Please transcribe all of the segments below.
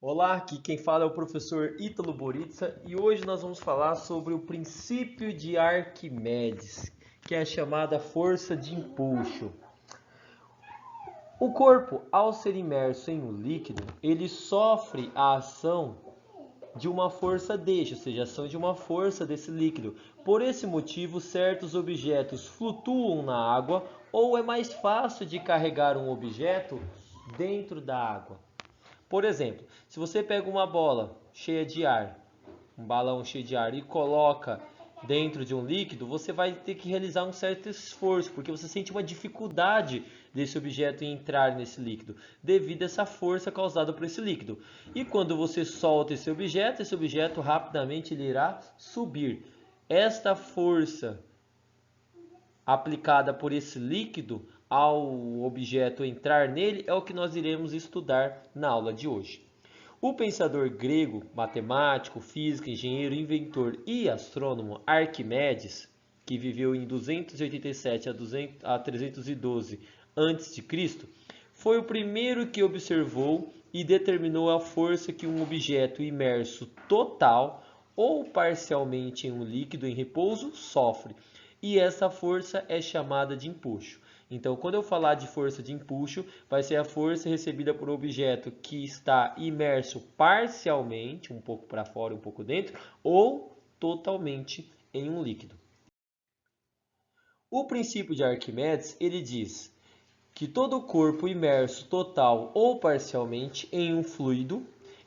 Olá, aqui quem fala é o professor Ítalo Boritsa e hoje nós vamos falar sobre o princípio de Arquimedes, que é a chamada força de empuxo. O corpo, ao ser imerso em um líquido, ele sofre a ação de uma força deste, ou seja, a ação de uma força desse líquido. Por esse motivo, certos objetos flutuam na água ou é mais fácil de carregar um objeto dentro da água. Por exemplo, se você pega uma bola cheia de ar, um balão cheio de ar e coloca dentro de um líquido, você vai ter que realizar um certo esforço, porque você sente uma dificuldade desse objeto em entrar nesse líquido, devido a essa força causada por esse líquido. E quando você solta esse objeto rapidamente ele irá subir. Esta força aplicada por esse líquido ao objeto entrar nele é o que nós iremos estudar na aula de hoje. O pensador grego, matemático, físico, engenheiro, inventor e astrônomo Arquimedes, que viveu em 287 a 312 a.C., foi o primeiro que observou e determinou a força que um objeto imerso total ou parcialmente em um líquido em repouso sofre, e essa força é chamada de empuxo. Então, quando eu falar de força de empuxo, vai ser a força recebida por um objeto que está imerso parcialmente, um pouco para fora, um pouco dentro, ou totalmente em um líquido. O princípio de Arquimedes, ele diz que todo corpo imerso total ou parcialmente em um fluido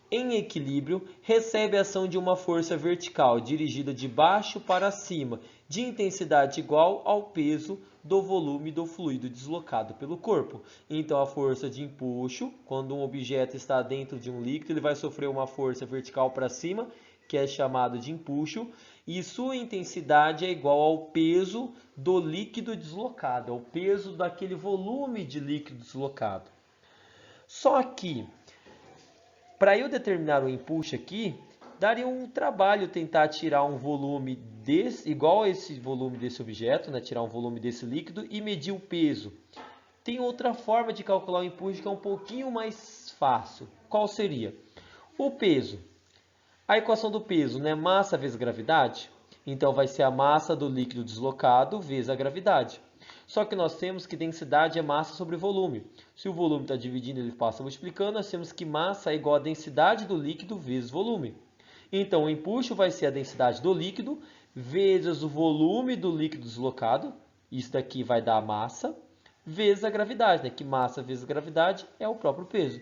em equilíbrio recebe a ação de uma força vertical dirigida de baixo para cima, de intensidade igual ao peso do volume do fluido deslocado pelo corpo. Então, a força de empuxo, quando um objeto está dentro de um líquido, ele vai sofrer uma força vertical para cima, que é chamado de empuxo, e sua intensidade é igual ao peso do líquido deslocado, ao peso daquele volume de líquido deslocado. Só que, para eu determinar o empuxo aqui, daria um trabalho tentar tirar um volume desse, igual a esse volume desse objeto, né? Tirar um volume desse líquido e medir o peso. Tem outra forma de calcular o empuxo que é um pouquinho mais fácil. Qual seria? O peso. A equação do peso, né? Massa vezes gravidade. Então vai ser a massa do líquido deslocado vezes a gravidade. Só que nós temos que densidade é massa sobre volume. Se o volume está dividindo, ele passa multiplicando, nós temos que massa é igual a densidade do líquido vezes volume. Então o empuxo vai ser a densidade do líquido vezes o volume do líquido deslocado. Isso daqui vai dar a massa vezes a gravidade, né? Que massa vezes gravidade é o próprio peso.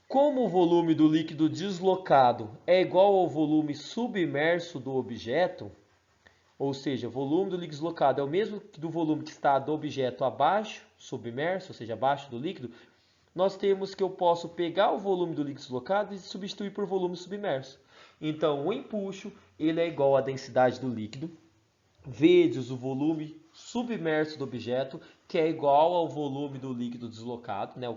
Como o volume do líquido deslocado é igual ao volume submerso do objeto, ou seja, o volume do líquido deslocado é o mesmo do volume que está do objeto abaixo, submerso, ou seja, abaixo do líquido, nós temos que eu posso pegar o volume do líquido deslocado e substituir por volume submerso. Então, o empuxo ele é igual à densidade do líquido vezes o volume submerso do objeto, que é igual ao volume do líquido deslocado, né?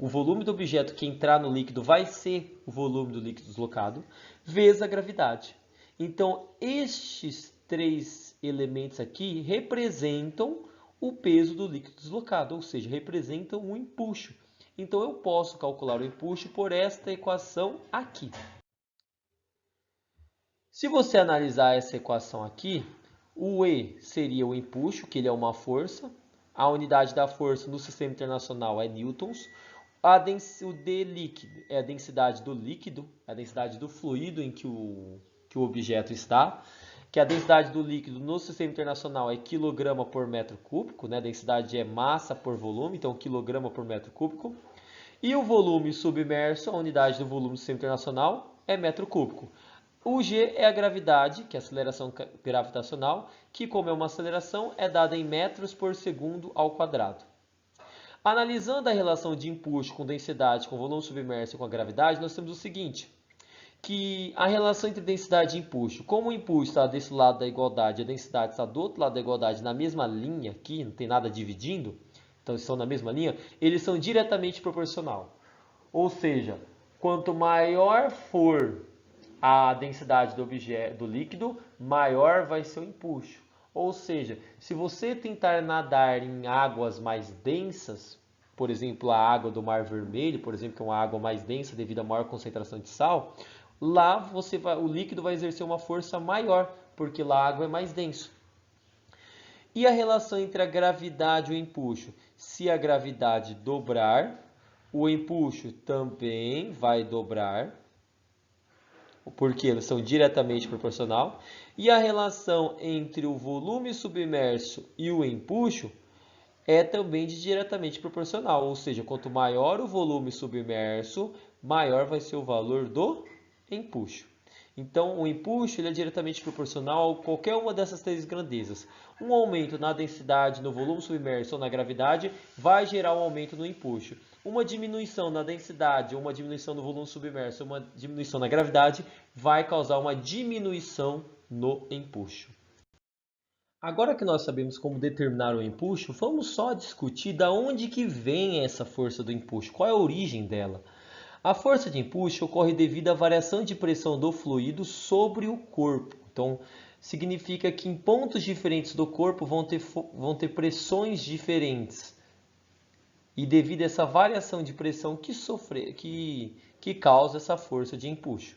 O volume do objeto que entrar no líquido vai ser o volume do líquido deslocado, vezes a gravidade. Então, estes três elementos aqui representam o peso do líquido deslocado, ou seja, representam o empuxo. Então, eu posso calcular o empuxo por esta equação aqui. Se você analisar essa equação aqui, o E seria o empuxo, que ele é uma força. A unidade da força no sistema internacional é newtons. O D líquido é a densidade do líquido, a densidade do fluido em que o objeto está. Que a densidade do líquido no sistema internacional é quilograma por metro cúbico, né? A densidade é massa por volume, então quilograma por metro cúbico. E o volume submerso, a unidade do volume do sistema internacional, é metro cúbico. O g é a gravidade, que é a aceleração gravitacional, que como é uma aceleração, é dada em metros por segundo ao quadrado. Analisando a relação de empuxo com densidade, com volume submerso e com a gravidade, nós temos o seguinte, que a relação entre densidade e empuxo, como o empuxo está desse lado da igualdade e a densidade está do outro lado da igualdade, na mesma linha aqui, não tem nada dividindo, então estão na mesma linha, eles são diretamente proporcional. Ou seja, quanto maior for a densidade do líquido, maior vai ser o empuxo. Ou seja, se você tentar nadar em águas mais densas, por exemplo, a água do Mar Vermelho, por exemplo, que é uma água mais densa devido à maior concentração de sal, lá o líquido vai exercer uma força maior, porque lá a água é mais densa. E a relação entre a gravidade e o empuxo? Se a gravidade dobrar, o empuxo também vai dobrar, porque eles são diretamente proporcional. E a relação entre o volume submerso e o empuxo é também diretamente proporcional, ou seja, quanto maior o volume submerso, maior vai ser o valor do empuxo. Então, o empuxo ele é diretamente proporcional a qualquer uma dessas três grandezas. Um aumento na densidade, no volume submerso ou na gravidade vai gerar um aumento no empuxo. Uma diminuição na densidade, uma diminuição no volume submerso, uma diminuição na gravidade vai causar uma diminuição no empuxo. Agora que nós sabemos como determinar o empuxo, vamos só discutir da onde que vem essa força do empuxo, qual é a origem dela. A força de empuxo ocorre devido à variação de pressão do fluido sobre o corpo. Então, significa que em pontos diferentes do corpo vão ter pressões diferentes. E devido a essa variação de pressão que causa essa força de empuxo.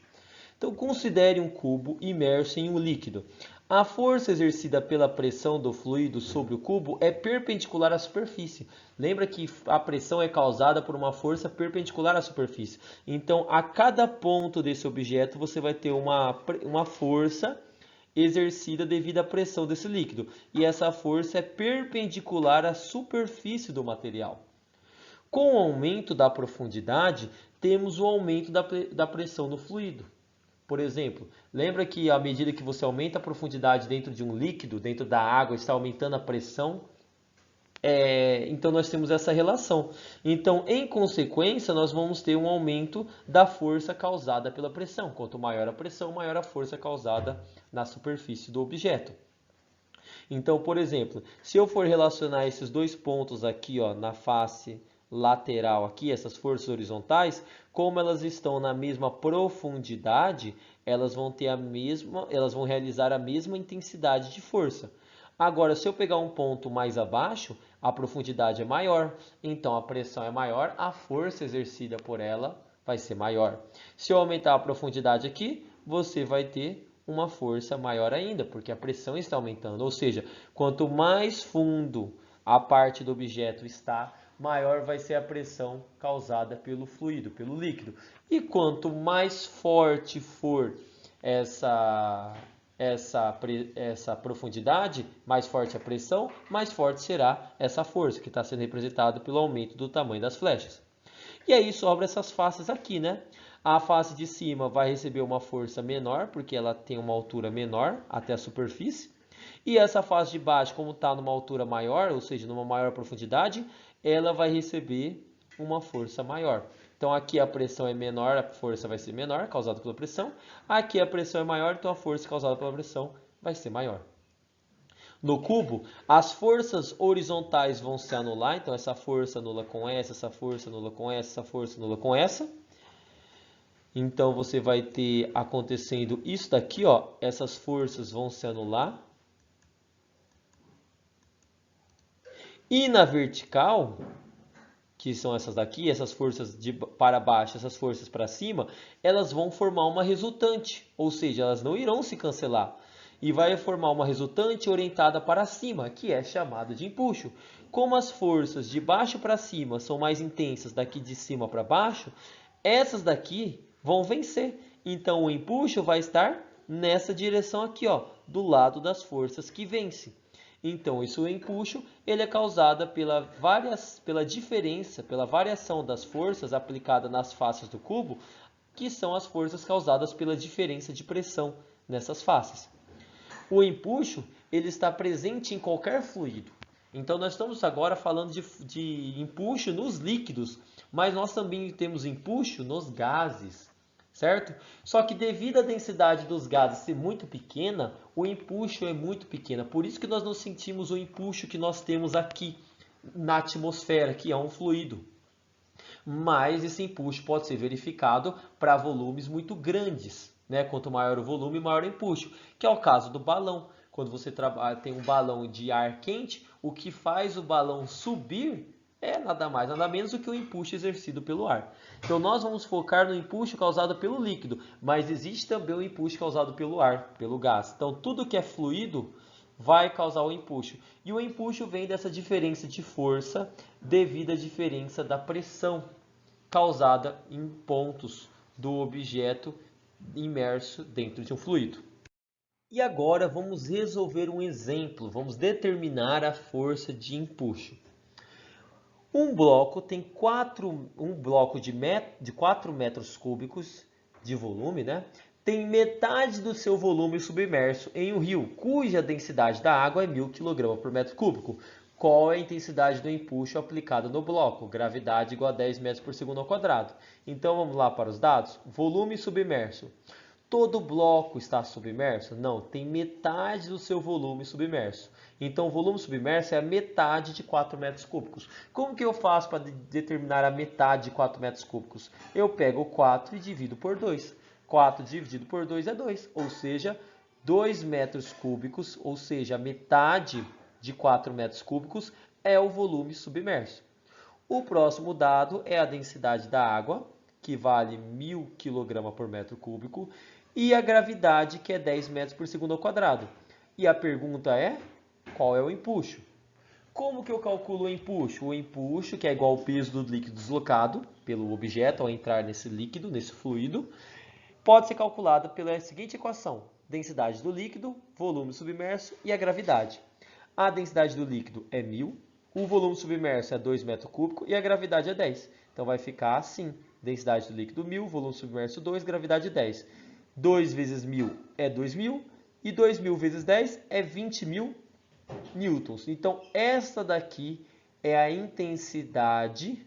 Então, considere um cubo imerso em um líquido. A força exercida pela pressão do fluido sobre o cubo é perpendicular à superfície. Lembra que a pressão é causada por uma força perpendicular à superfície. Então, a cada ponto desse objeto, você vai ter uma força exercida devido à pressão desse líquido. E essa força é perpendicular à superfície do material. Com o aumento da profundidade, temos o aumento da pressão no fluido. Por exemplo, lembra que à medida que você aumenta a profundidade dentro de um líquido, dentro da água, está aumentando a pressão? Então nós temos essa relação. Então, em consequência, nós vamos ter um aumento da força causada pela pressão. Quanto maior a pressão, maior a força causada na superfície do objeto. Então, por exemplo, se eu for relacionar esses dois pontos aqui, ó, na face lateral aqui, essas forças horizontais, como elas estão na mesma profundidade, elas vão realizar a mesma intensidade de força. Agora, se eu pegar um ponto mais abaixo, a profundidade é maior, então a pressão é maior, a força exercida por ela vai ser maior. Se eu aumentar a profundidade aqui, você vai ter uma força maior ainda, porque a pressão está aumentando. Ou seja, quanto mais fundo a parte do objeto está, maior vai ser a pressão causada pelo fluido, pelo líquido. E quanto mais forte for essa profundidade, mais forte a pressão, mais forte será essa força, que está sendo representada pelo aumento do tamanho das flechas. E aí sobra essas faces aqui, né? A face de cima vai receber uma força menor, porque ela tem uma altura menor até a superfície. E essa face de baixo, como está numa altura maior, ou seja, numa maior profundidade, ela vai receber uma força maior. Então aqui a pressão é menor, a força vai ser menor, causada pela pressão. Aqui a pressão é maior, então a força causada pela pressão vai ser maior. No cubo, as forças horizontais vão se anular, então essa força anula com essa força anula com essa força anula com essa. Então você vai ter acontecendo isso daqui, ó, essas forças vão se anular. E na vertical, que são essas daqui, essas forças para baixo, essas forças para cima, elas vão formar uma resultante, ou seja, elas não irão se cancelar. E vai formar uma resultante orientada para cima, que é chamada de empuxo. Como as forças de baixo para cima são mais intensas daqui de cima para baixo, essas daqui vão vencer. Então o empuxo vai estar nessa direção aqui, ó, do lado das forças que vencem. Então, o empuxo ele é causado pela variação das forças aplicadas nas faces do cubo, que são as forças causadas pela diferença de pressão nessas faces. O empuxo ele está presente em qualquer fluido. Então, nós estamos agora falando de empuxo nos líquidos, mas nós também temos empuxo nos gases. Certo? Só que devido à densidade dos gases ser muito pequena, o empuxo é muito pequeno. Por isso que nós não sentimos o empuxo que nós temos aqui na atmosfera, que é um fluido. Mas esse empuxo pode ser verificado para volumes muito grandes, né? Quanto maior o volume, maior o empuxo, que é o caso do balão. Quando você tem um balão de ar quente, o que faz o balão subir É nada mais, nada menos do que o empuxo exercido pelo ar. Então nós vamos focar no empuxo causado pelo líquido, mas existe também o empuxo causado pelo ar, pelo gás. Então tudo que é fluido vai causar o empuxo. E o empuxo vem dessa diferença de força devido à diferença da pressão causada em pontos do objeto imerso dentro de um fluido. E agora vamos resolver um exemplo, vamos determinar a força de empuxo. Um bloco tem um bloco de 4 metros cúbicos de volume, né? Tem metade do seu volume submerso em um rio, cuja densidade da água é 1000 kg por metro cúbico. Qual é a intensidade do empuxo aplicado no bloco? Gravidade igual a 10 metros por segundo ao quadrado. Então vamos lá para os dados. Volume submerso. Todo bloco está submerso? Não, tem metade do seu volume submerso. Então, o volume submerso é a metade de 4 metros cúbicos. Como que eu faço para determinar a metade de 4 metros cúbicos? Eu pego 4 e divido por 2. 4 dividido por 2 é 2, ou seja, 2 metros cúbicos, ou seja, a metade de 4 metros cúbicos é o volume submerso. O próximo dado é a densidade da água, que vale 1000 kg por metro cúbico, e a gravidade, que é 10 metros por segundo ao quadrado. E a pergunta é, qual é o empuxo? Como que eu calculo o empuxo? O empuxo, que é igual ao peso do líquido deslocado pelo objeto ao entrar nesse líquido, nesse fluido, pode ser calculado pela seguinte equação. Densidade do líquido, volume submerso e a gravidade. A densidade do líquido é 1000, o volume submerso é 2 metros cúbicos e a gravidade é 10. Então vai ficar assim, densidade do líquido 1000, volume submerso 2, gravidade 10. 2 vezes 1000 é 2000 e 2000 vezes 10 é 20.000 newtons. Então, essa daqui é a intensidade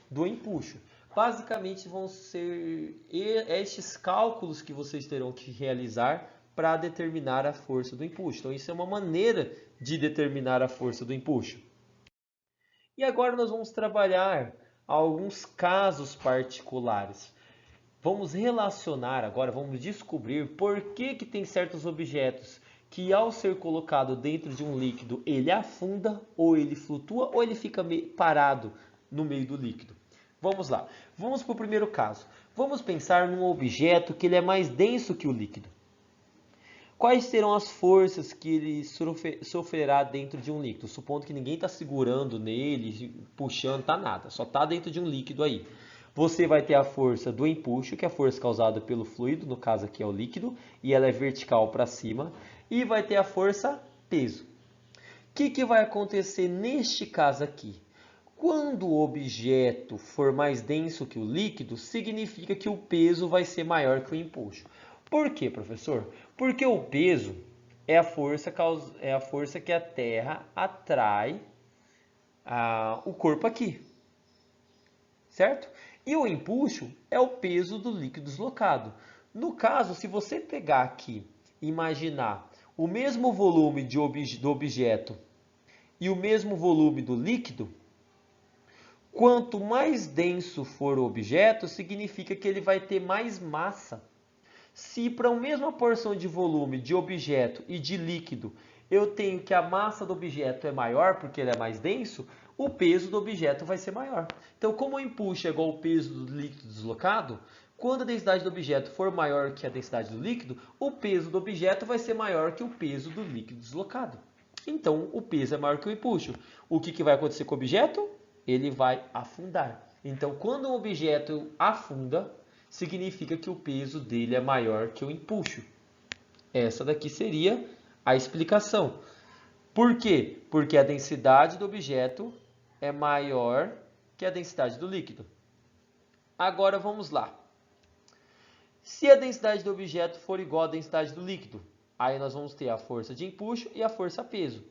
do empuxo. Basicamente, vão ser estes cálculos que vocês terão que realizar para determinar a força do empuxo. Então, isso é uma maneira de determinar a força do empuxo. E agora nós vamos trabalhar alguns casos particulares. Vamos relacionar agora, vamos descobrir por que tem certos objetos que ao ser colocado dentro de um líquido, ele afunda, ou ele flutua, ou ele fica parado no meio do líquido. Vamos lá. Vamos para o primeiro caso. Vamos pensar num objeto que ele é mais denso que o líquido. Quais serão as forças que ele sofrerá dentro de um líquido? Supondo que ninguém está segurando nele, puxando, tá nada. Só está dentro de um líquido aí. Você vai ter a força do empuxo, que é a força causada pelo fluido, no caso aqui é o líquido, e ela é vertical para cima. E vai ter a força peso. O que vai acontecer neste caso aqui? Quando o objeto for mais denso que o líquido, significa que o peso vai ser maior que o empuxo. Por quê, professor? Porque o peso é a força que a Terra atrai o corpo aqui, certo? E o empuxo é o peso do líquido deslocado. No caso, se você pegar aqui e imaginar o mesmo volume do objeto e o mesmo volume do líquido, quanto mais denso for o objeto, significa que ele vai ter mais massa. Se para a mesma porção de volume de objeto e de líquido eu tenho que a massa do objeto é maior porque ele é mais denso, o peso do objeto vai ser maior. Então, como o empuxo é igual ao peso do líquido deslocado, quando a densidade do objeto for maior que a densidade do líquido, o peso do objeto vai ser maior que o peso do líquido deslocado. Então, o peso é maior que o empuxo. O que vai acontecer com o objeto? Ele vai afundar. Então, quando um objeto afunda, significa que o peso dele é maior que o empuxo. Essa daqui seria a explicação. Por quê? Porque a densidade do objeto é maior que a densidade do líquido. Agora vamos lá. Se a densidade do objeto for igual à densidade do líquido, aí nós vamos ter a força de empuxo e a força peso.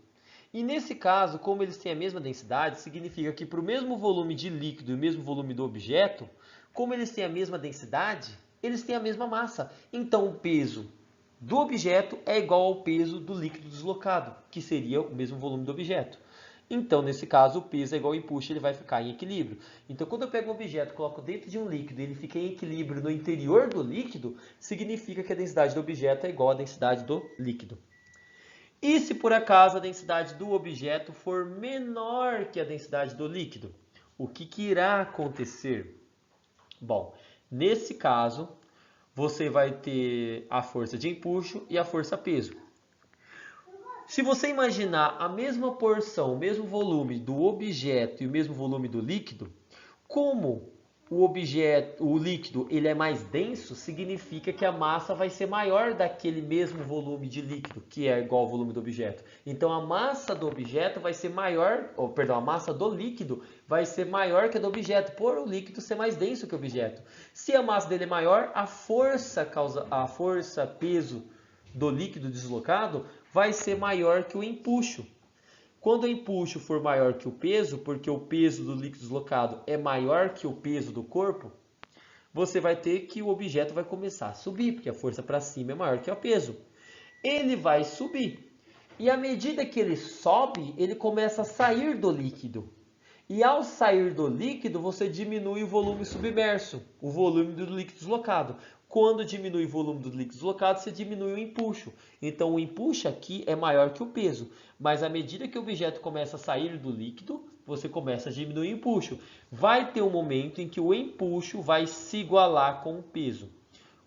E nesse caso, como eles têm a mesma densidade, significa que para o mesmo volume de líquido e o mesmo volume do objeto, como eles têm a mesma densidade, eles têm a mesma massa. Então, o peso do objeto é igual ao peso do líquido deslocado, que seria o mesmo volume do objeto. Então, nesse caso, o peso é igual ao empuxo, ele vai ficar em equilíbrio. Então, quando eu pego um objeto e coloco dentro de um líquido e ele fica em equilíbrio no interior do líquido, significa que a densidade do objeto é igual à densidade do líquido. E se por acaso a densidade do objeto for menor que a densidade do líquido, o que irá acontecer? Bom, nesse caso, você vai ter a força de empuxo e a força-peso. Se você imaginar a mesma porção, o mesmo volume do objeto e o mesmo volume do líquido, como o líquido ele é mais denso, significa que a massa vai ser maior daquele mesmo volume de líquido, que é igual ao volume do objeto. Então a massa do objeto vai ser maior, a massa do líquido vai ser maior que a do objeto, por o líquido ser mais denso que o objeto. Se a massa dele é maior, a força peso do líquido deslocado vai ser maior que o empuxo. Quando o empuxo for maior que o peso, porque o peso do líquido deslocado é maior que o peso do corpo, você vai ter que o objeto vai começar a subir, porque a força para cima é maior que o peso. Ele vai subir. E à medida que ele sobe, ele começa a sair do líquido. E ao sair do líquido, você diminui o volume submerso, o volume do líquido deslocado. Quando diminui o volume do líquido deslocado, você diminui o empuxo. Então o empuxo aqui é maior que o peso. Mas à medida que o objeto começa a sair do líquido, você começa a diminuir o empuxo. Vai ter um momento em que o empuxo vai se igualar com o peso.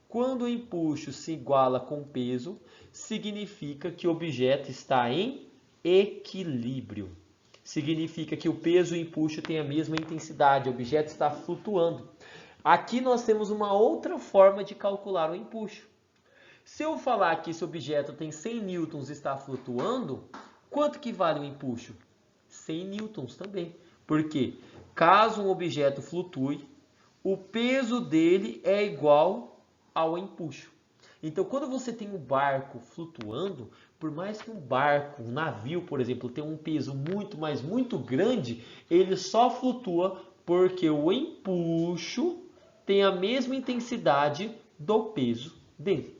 Quando o empuxo se iguala com o peso, significa que o objeto está em equilíbrio. Significa que o peso e o empuxo têm a mesma intensidade, o objeto está flutuando. Aqui nós temos uma outra forma de calcular o empuxo. Se eu falar que esse objeto tem 100 newtons e está flutuando, quanto que vale o empuxo? 100 newtons também. Porque caso um objeto flutue, o peso dele é igual ao empuxo. Então, quando você tem um barco flutuando, por mais que um barco, um navio, por exemplo, tenha um peso muito, mas muito grande, ele só flutua porque o empuxo tem a mesma intensidade do peso dele.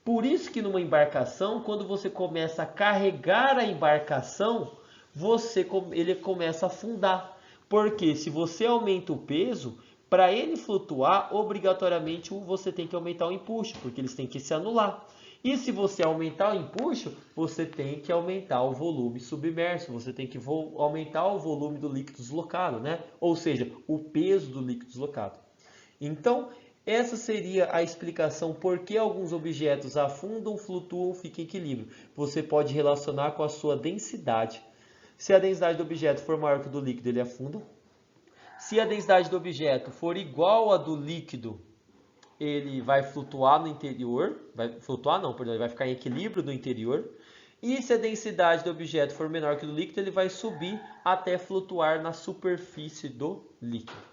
Por isso que numa embarcação, quando você começa a carregar a embarcação, ele começa a afundar. Porque se você aumenta o peso, para ele flutuar, obrigatoriamente você tem que aumentar o empuxo, porque eles têm que se anular. E se você aumentar o empuxo, você tem que aumentar o volume submerso, você tem que aumentar o volume do líquido deslocado, né? Ou seja, o peso do líquido deslocado. Então, essa seria a explicação por que alguns objetos afundam, flutuam, ficam em equilíbrio. Você pode relacionar com a sua densidade. Se a densidade do objeto for maior que a do líquido, ele afunda. Se a densidade do objeto for igual à do líquido, ele vai flutuar no interior. Ele vai ficar em equilíbrio no interior. E se a densidade do objeto for menor que a do líquido, ele vai subir até flutuar na superfície do líquido.